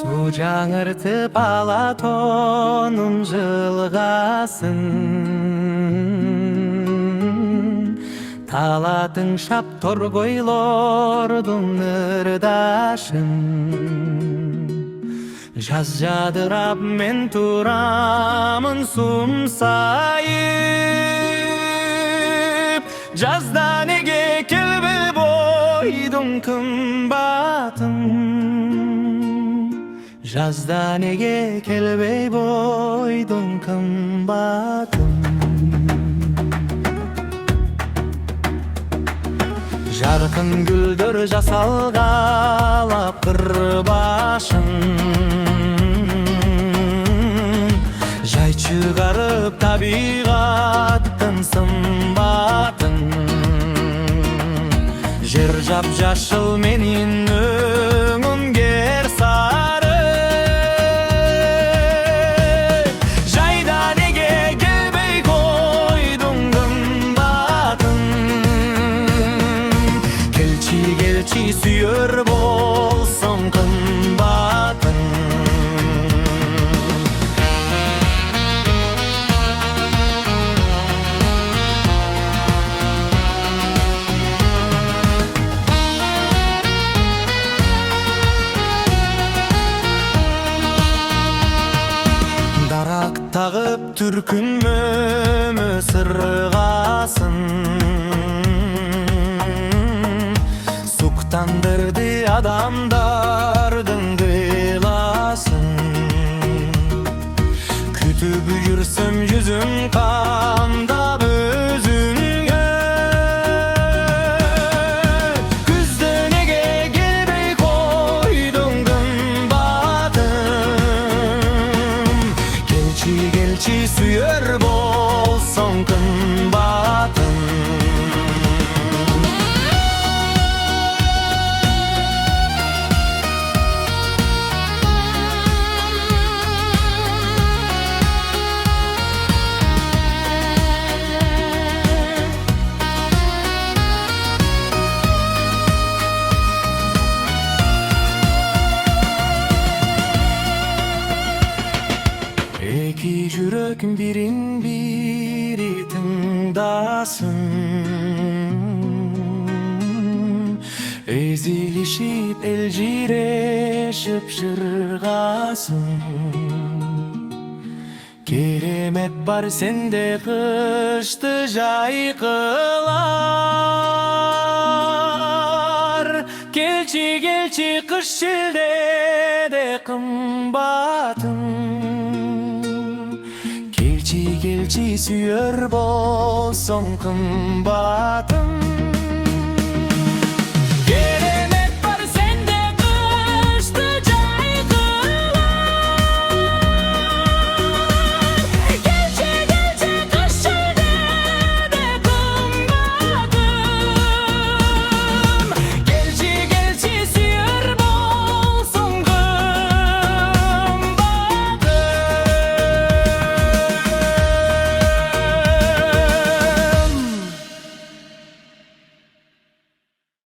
Су жаңыртып алатонум жылгасын, талатын шап торгойлордун ырдашын. Жаз жадырап мен турамын сумсайып, жазда неге келбей бойдун кымбатын. Жазда неге келбей бойдун кымбатын. Жаркын гүлдөр жасалгалап кыр башын, жай чыгарып табигаттын сымбатын. Жер жап-жашыл менин өңүм кер сары. Жайда неге келбей койдуң кымбатын. Келчи сүйөр болсоң кымбатын. Дарак тагып түркүнмө сыргасын, суктандырды адамдардын кыйласын. Күтүп жүрсөм жүзүм камдап өзүңгө, күздө неге келбей койдуң кымбатым. Келчи сүйөр болсоң кымбатым. Эки жүрөк бирин бири тыңдасын, эзилишип элжирешип жыргасын. Керемет бар сенде кышты жайкылар. Келчи кыш шилдеде кымбатым. Келчи сүйөр болсоң кымбатым.